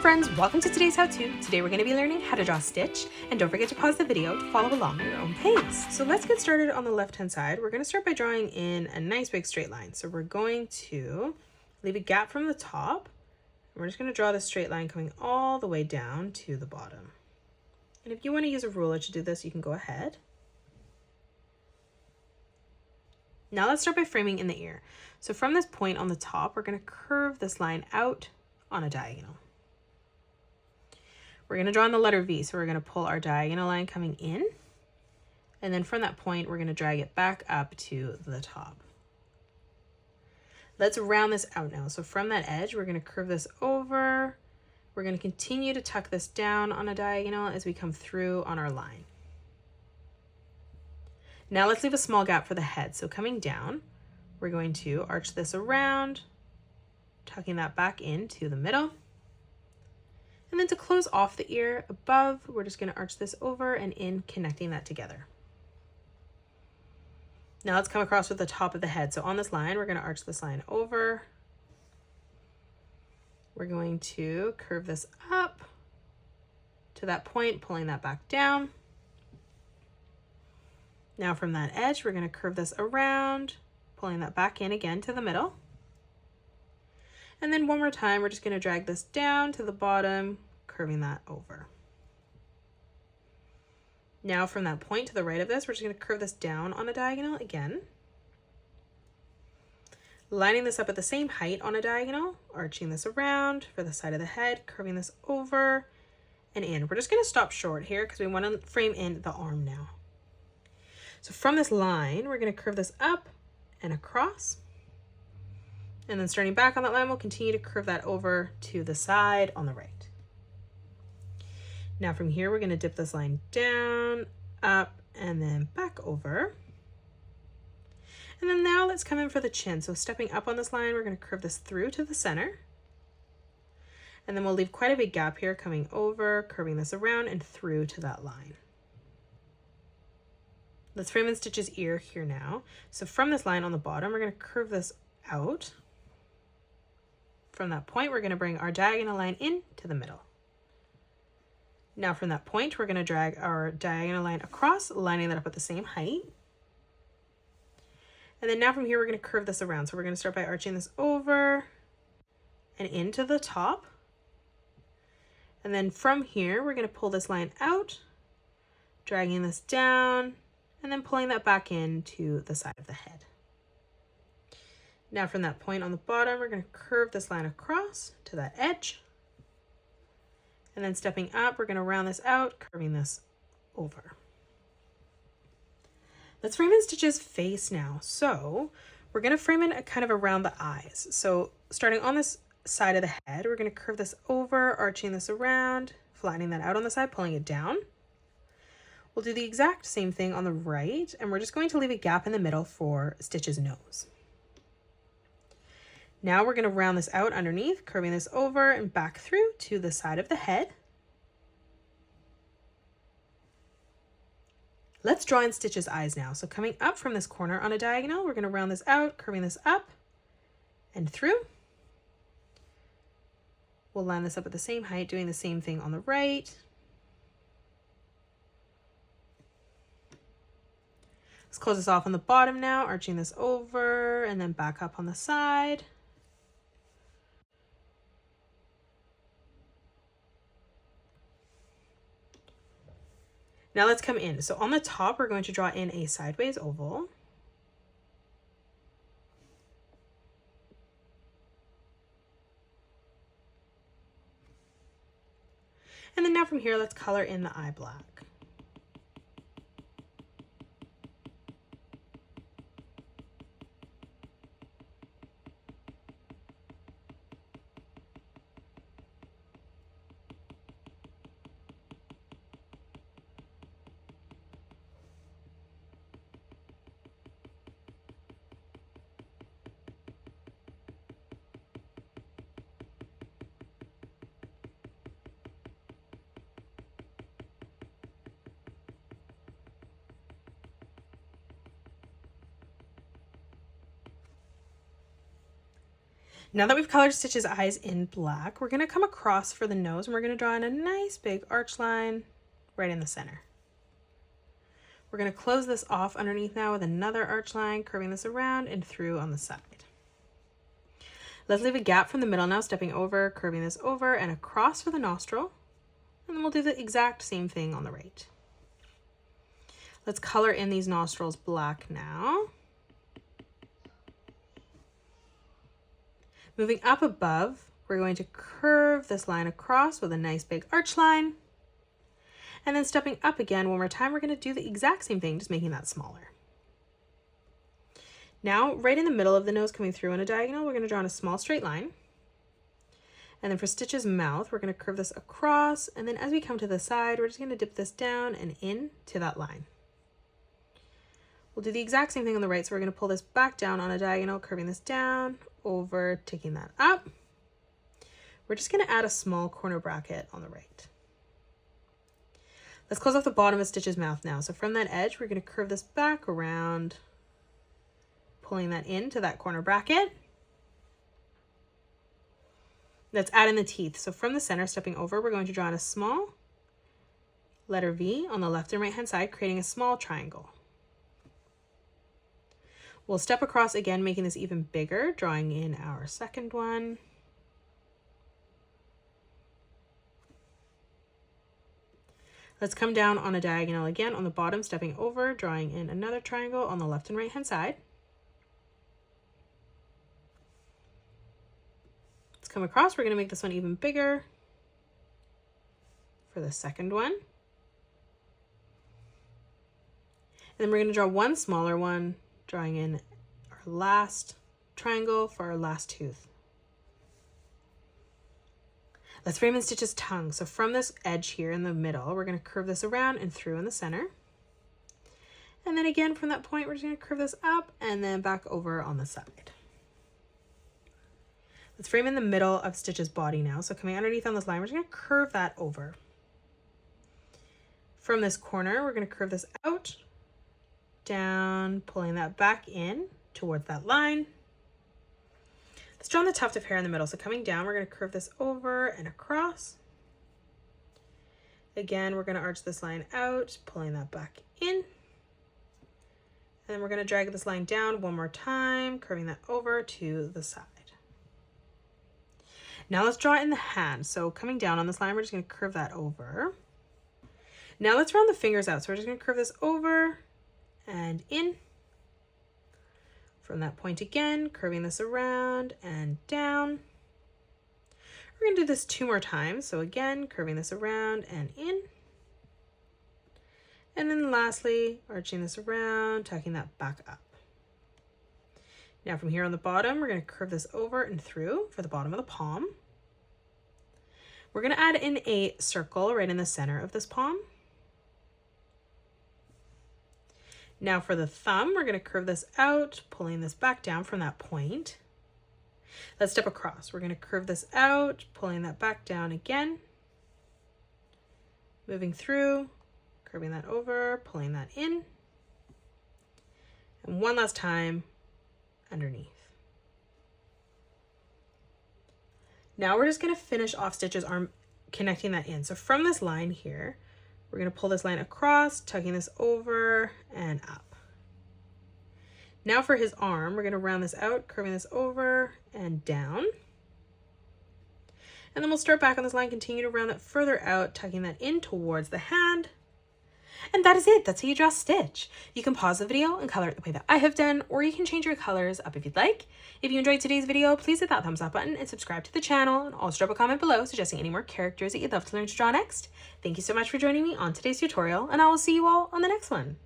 friends, welcome to today's how-to. Today we're going to be learning how to draw a stitch, and don't forget to pause the video to follow along at your own pace. So let's get started on the left-hand side. We're going to start by drawing in a nice big straight line. So we're going to leave a gap from the top, and we're just going to draw this straight line coming all the way down to the bottom. And if you want to use a ruler to do this, you can go ahead. Now let's start by framing in the ear. So from this point on the top, we're going to curve this line out on a diagonal. We're going to draw in the letter V, so we're going to pull our diagonal line coming in, and then from that point, we're going to drag it back up to the top. Let's round this out now. So from that edge, we're going to curve this over. We're going to continue to tuck this down on a diagonal as we come through on our line. Now let's leave a small gap for the head. So coming down, we're going to arch this around, tucking that back into the middle. And then to close off the ear above, we're just going to arch this over and in, connecting that together. Now let's come across with the top of the head. So on this line, we're going to arch this line over. We're going to curve this up to that point, pulling that back down. Now from that edge, we're going to curve this around, pulling that back in again to the middle. And then one more time, we're just going to drag this down to the bottom, curving that over. Now from that point to the right of this, we're just going to curve this down on a diagonal again. Lining this up at the same height on a diagonal, arching this around for the side of the head, curving this over and in. We're just going to stop short here because we want to frame in the arm now. So from this line, we're going to curve this up and across. And then starting back on that line, we'll continue to curve that over to the side on the right. Now from here, we're going to dip this line down, up, and then back over. And then now let's come in for the chin. So stepping up on this line, we're going to curve this through to the center. And then we'll leave quite a big gap here, coming over, curving this around and through to that line. Let's frame in Stitch's ear here now. So from this line on the bottom, we're going to curve this out. From that point, we're going to bring our diagonal line in to the middle. Now from that point, we're going to drag our diagonal line across, lining that up at the same height. And then now from here, we're going to curve this around. So we're going to start by arching this over and into the top. And then from here, we're going to pull this line out, dragging this down, and then pulling that back into the side of the head. Now from that point on the bottom, we're going to curve this line across to that edge. And then stepping up, we're going to round this out, curving this over. Let's frame in Stitch's face now. So we're going to frame in kind of around the eyes. So starting on this side of the head, we're going to curve this over, arching this around, flattening that out on the side, pulling it down. We'll do the exact same thing on the right, and we're just going to leave a gap in the middle for Stitch's nose. Now we're going to round this out underneath, curving this over and back through to the side of the head. Let's draw in Stitch's eyes now. So coming up from this corner on a diagonal, we're going to round this out, curving this up and through. We'll line this up at the same height, doing the same thing on the right. Let's close this off on the bottom now, arching this over and then back up on the side. Now let's come in. So on the top, we're going to draw in a sideways oval. And then now from here, let's color in the eye black. Now that we've colored Stitch's eyes in black, we're going to come across for the nose and we're going to draw in a nice big arch line right in the center. We're going to close this off underneath now with another arch line, curving this around and through on the side. Let's leave a gap from the middle now, stepping over, curving this over and across for the nostril. And then we'll do the exact same thing on the right. Let's color in these nostrils black now. Moving up above, we're going to curve this line across with a nice big arch line. And then stepping up again one more time, we're going to do the exact same thing, just making that smaller. Now, right in the middle of the nose coming through on a diagonal, we're going to draw in a small straight line. And then for Stitch's mouth, we're going to curve this across. And then as we come to the side, we're just going to dip this down and in to that line. We'll do the exact same thing on the right. So we're going to pull this back down on a diagonal, curving this down, over, taking that up. We're just going to add a small corner bracket on the right. Let's close off the bottom of Stitch's mouth now. So from that edge, we're going to curve this back around, pulling that into that corner bracket. Let's add in the teeth. So from the center, stepping over, we're going to draw in a small letter V on the left and right hand side, creating a small triangle. We'll step across again, making this even bigger, drawing in our second one. Let's come down on a diagonal again on the bottom, stepping over, drawing in another triangle on the left and right hand side. Let's come across. We're going to make this one even bigger for the second one. And then we're going to draw one smaller one, drawing in our last triangle for our last tooth. Let's frame in Stitch's tongue. So from this edge here in the middle, we're going to curve this around and through in the center. And then again, from that point, we're just going to curve this up and then back over on the side. Let's frame in the middle of Stitch's body now. So coming underneath on this line, we're just going to curve that over. From this corner, we're going to curve this out, down, pulling that back in towards that line. Let's draw on the tuft of hair in the middle. So coming down, we're going to curve this over and across. Again, we're going to arch this line out, pulling that back in. And then we're going to drag this line down one more time, curving that over to the side. Now let's draw in the hand. So coming down on this line, we're just going to curve that over. Now let's round the fingers out. So we're just going to curve this over and in. From that point again, curving this around and down. We're going to do this 2 more times. So again, curving this around and in. And then lastly, arching this around, tucking that back up. Now from here on the bottom, we're going to curve this over and through for the bottom of the palm. We're going to add in a circle right in the center of this palm. Now for the thumb, we're going to curve this out, pulling this back down from that point. Let's step across. We're going to curve this out, pulling that back down again. Moving through, curving that over, pulling that in. And one last time underneath. Now we're just going to finish off Stitch's arm, connecting that in. So from this line here, we're going to pull this line across, tucking this over and up. Now for his arm, we're going to round this out, curving this over and down. And then we'll start back on this line, continue to round that further out, tucking that in towards the hand. And that is it. That's how you draw Stitch. You can pause the video and color it the way that I have done, or you can change your colors up if you'd like. If you enjoyed today's video, please hit that thumbs up button and subscribe to the channel, and also drop a comment below suggesting any more characters that you'd love to learn to draw next. Thank you so much for joining me on today's tutorial, and I will see you all on the next one.